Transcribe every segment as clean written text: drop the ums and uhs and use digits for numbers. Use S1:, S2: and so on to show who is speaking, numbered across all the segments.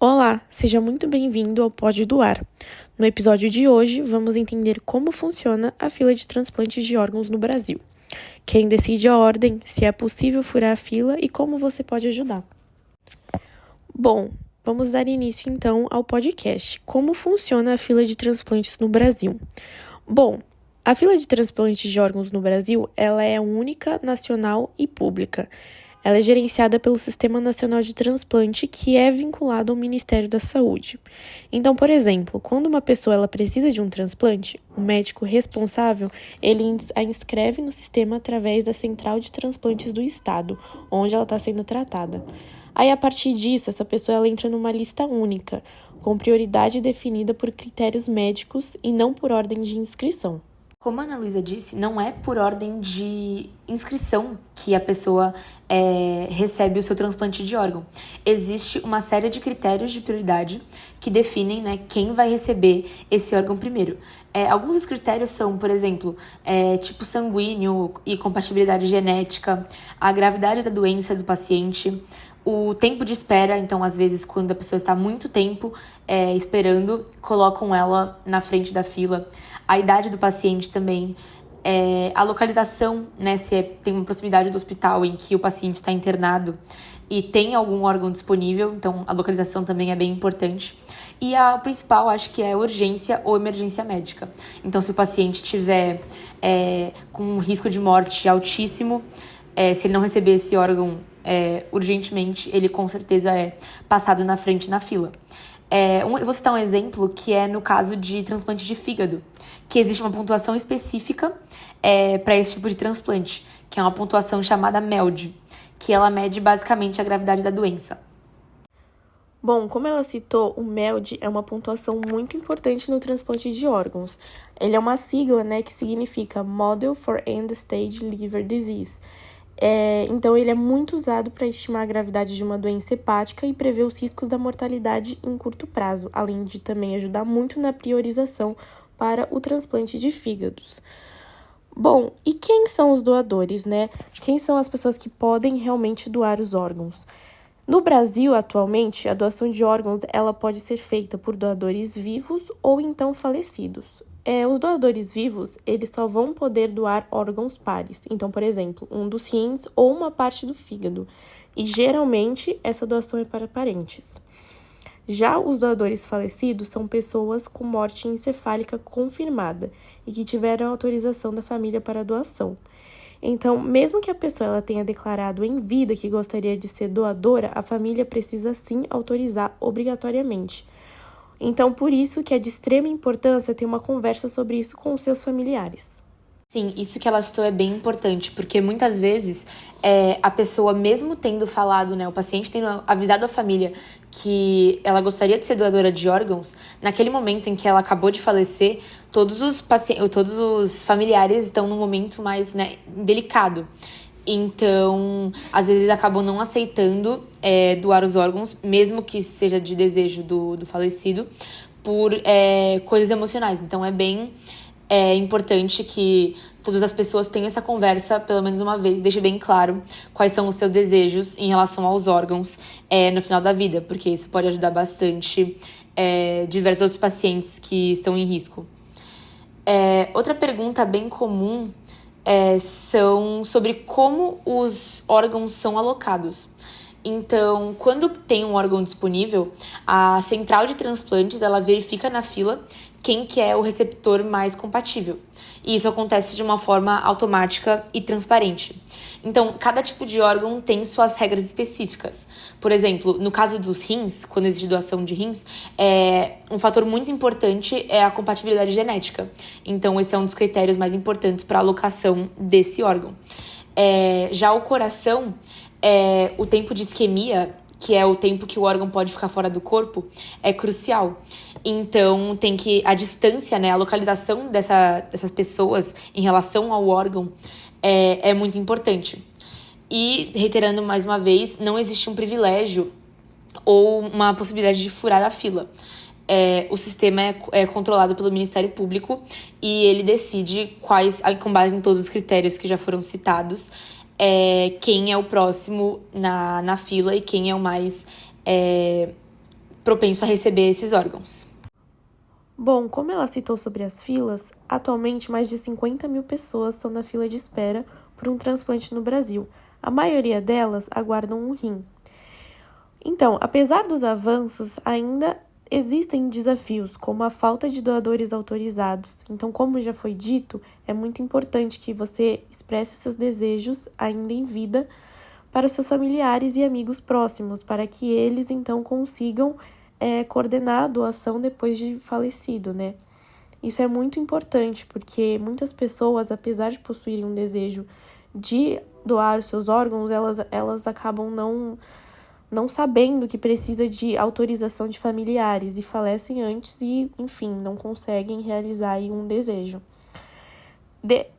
S1: Olá, seja muito bem-vindo ao Pode Doar. No episódio de hoje, vamos entender como funciona a fila de transplantes de órgãos no Brasil. Quem decide a ordem, se é possível furar a fila e como você pode ajudar. Bom, vamos dar início então ao podcast. Como funciona a fila de transplantes no Brasil? Bom, a fila de transplantes de órgãos no Brasil, ela é única, nacional e pública. Ela é gerenciada pelo Sistema Nacional de Transplante, que é vinculado ao Ministério da Saúde. Então, por exemplo, quando uma pessoa ela precisa de um transplante, o médico responsável ele a inscreve no sistema através da Central de Transplantes do Estado, onde ela está sendo tratada. Aí, a partir disso, essa pessoa ela entra numa lista única, com prioridade definida por critérios médicos e não por ordem de inscrição.
S2: Como a Ana Luísa disse, não é por ordem de inscrição que a pessoa recebe o seu transplante de órgão. Existe uma série de critérios de prioridade que definem, quem vai receber esse órgão primeiro. Alguns dos critérios são, por exemplo, tipo sanguíneo e compatibilidade genética, a gravidade da doença do paciente, o tempo de espera. Então, às vezes, quando a pessoa está muito tempo esperando, colocam ela na frente da fila. A idade do paciente também, a localização, se tem uma proximidade do hospital em que o paciente está internado e tem algum órgão disponível, então a localização também é bem importante. E a principal, acho que é urgência ou emergência médica. Então, se o paciente tiver com um risco de morte altíssimo, se ele não receber esse órgão urgentemente, ele com certeza é passado na frente na fila. Eu vou citar um exemplo que é no caso de transplante de fígado, que existe uma pontuação específica para esse tipo de transplante, que é uma pontuação chamada MELD, que ela mede basicamente a gravidade da doença.
S1: Bom, como ela citou, o MELD é uma pontuação muito importante no transplante de órgãos. Ele é uma sigla, que significa Model for End-Stage Liver Disease. Então, ele é muito usado para estimar a gravidade de uma doença hepática e prever os riscos da mortalidade em curto prazo, além de também ajudar muito na priorização para o transplante de fígados. Bom, e quem são os doadores, Quem são as pessoas que podem realmente doar os órgãos? No Brasil, atualmente, a doação de órgãos ela pode ser feita por doadores vivos ou então falecidos. Os doadores vivos, eles só vão poder doar órgãos pares. Então, por exemplo, um dos rins ou uma parte do fígado. E, geralmente, essa doação é para parentes. Já os doadores falecidos são pessoas com morte encefálica confirmada e que tiveram autorização da família para a doação. Então, mesmo que a pessoa ela tenha declarado em vida que gostaria de ser doadora, a família precisa sim autorizar obrigatoriamente. Então, por isso que é de extrema importância ter uma conversa sobre isso com os seus familiares.
S2: Sim, isso que ela citou é bem importante, porque muitas vezes a pessoa, mesmo tendo falado, o paciente tendo avisado a família que ela gostaria de ser doadora de órgãos, naquele momento em que ela acabou de falecer, todos os familiares estão num momento mais delicado. Então, às vezes acabam não aceitando doar os órgãos, mesmo que seja de desejo do falecido, por coisas emocionais. Então, é bem importante que todas as pessoas tenham essa conversa pelo menos uma vez, deixe bem claro quais são os seus desejos em relação aos órgãos no final da vida, porque isso pode ajudar bastante diversos outros pacientes que estão em risco. Outra pergunta bem comum são sobre como os órgãos são alocados. Então, quando tem um órgão disponível, a central de transplantes ela verifica na fila quem que é o receptor mais compatível. E isso acontece de uma forma automática e transparente. Então, cada tipo de órgão tem suas regras específicas. Por exemplo, no caso dos rins, quando existe doação de rins, um fator muito importante é a compatibilidade genética. Então, esse é um dos critérios mais importantes para a alocação desse órgão. Já o coração, o tempo de isquemia, que é o tempo que o órgão pode ficar fora do corpo, é crucial. Então, a distância, a localização dessas pessoas em relação ao órgão é muito importante. E, reiterando mais uma vez, não existe um privilégio ou uma possibilidade de furar a fila. O sistema é controlado pelo Ministério Público e ele decide com base em todos os critérios que já foram citados, quem é o próximo na fila e quem é o mais propenso a receber esses órgãos.
S1: Bom, como ela citou sobre as filas, atualmente mais de 50 mil pessoas estão na fila de espera por um transplante no Brasil. A maioria delas aguardam um rim. Então, apesar dos avanços, ainda existem desafios, como a falta de doadores autorizados. Então, como já foi dito, é muito importante que você expresse os seus desejos ainda em vida para os seus familiares e amigos próximos, para que eles, então, consigam coordenar a doação depois de falecido, né? Isso é muito importante, porque muitas pessoas, apesar de possuírem um desejo de doar os seus órgãos, elas acabam não sabendo que precisa de autorização de familiares e falecem antes e, enfim, não conseguem realizar aí um desejo.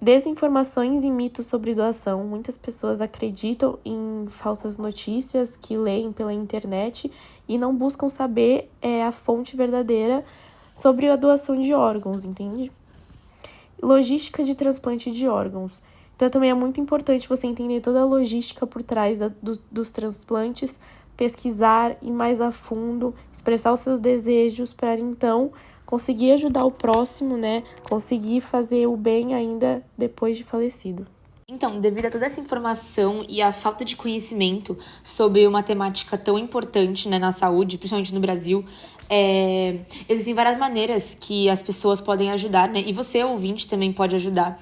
S1: Desinformações e mitos sobre doação. Muitas pessoas acreditam em falsas notícias que leem pela internet e não buscam saber a fonte verdadeira sobre a doação de órgãos, entende? Logística de transplante de órgãos. Então, também é muito importante você entender toda a logística por trás dos transplantes, pesquisar, ir mais a fundo, expressar os seus desejos para, então, conseguir ajudar o próximo, né? Conseguir fazer o bem ainda depois de falecido.
S2: Então, devido a toda essa informação e a falta de conhecimento sobre uma temática tão importante, né, na saúde, principalmente no Brasil, existem várias maneiras que as pessoas podem ajudar, né? E você, ouvinte, também pode ajudar.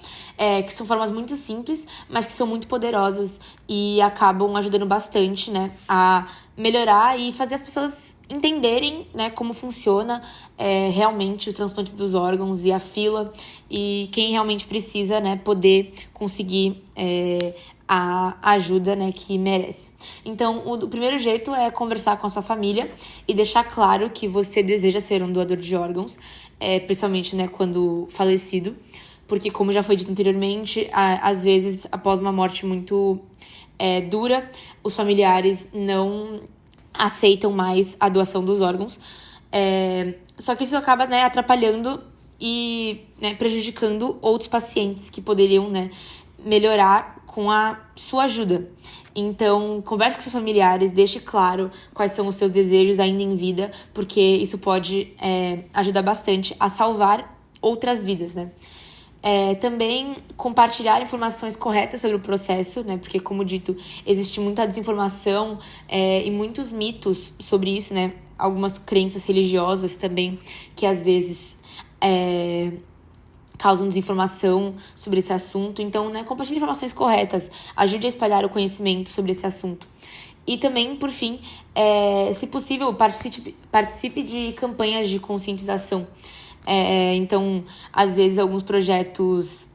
S2: Que são formas muito simples, mas que são muito poderosas e acabam ajudando bastante, né, a melhorar e fazer as pessoas entenderem, né, como funciona realmente o transplante dos órgãos e a fila, e quem realmente precisa, né, poder conseguir a ajuda, né, que merece. Então, o primeiro jeito é conversar com a sua família e deixar claro que você deseja ser um doador de órgãos, principalmente, né, quando falecido, porque, como já foi dito anteriormente, às vezes, após uma morte muito dura, os familiares não aceitam mais a doação dos órgãos. Só que isso acaba, né, atrapalhando e, né, prejudicando outros pacientes que poderiam, né, melhorar com a sua ajuda. Então, converse com seus familiares, deixe claro quais são os seus desejos ainda em vida, porque isso pode ajudar bastante a salvar outras vidas, né? Também compartilhar informações corretas sobre o processo, né? Porque, como dito, existe muita desinformação e muitos mitos sobre isso, né? Algumas crenças religiosas também, que às vezes causam desinformação sobre esse assunto. Então, né, compartilhe informações corretas, ajude a espalhar o conhecimento sobre esse assunto. E também, por fim, se possível, participe de campanhas de conscientização. Então, às vezes, alguns projetos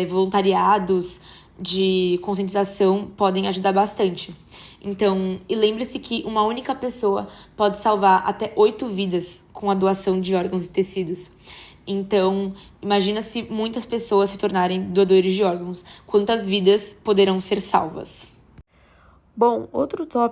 S2: voluntariados de conscientização podem ajudar bastante. Então, e lembre-se que uma única pessoa pode salvar até 8 vidas com a doação de órgãos e tecidos. Então, imagina se muitas pessoas se tornarem doadores de órgãos. Quantas vidas poderão ser salvas?
S1: Bom, outro tópico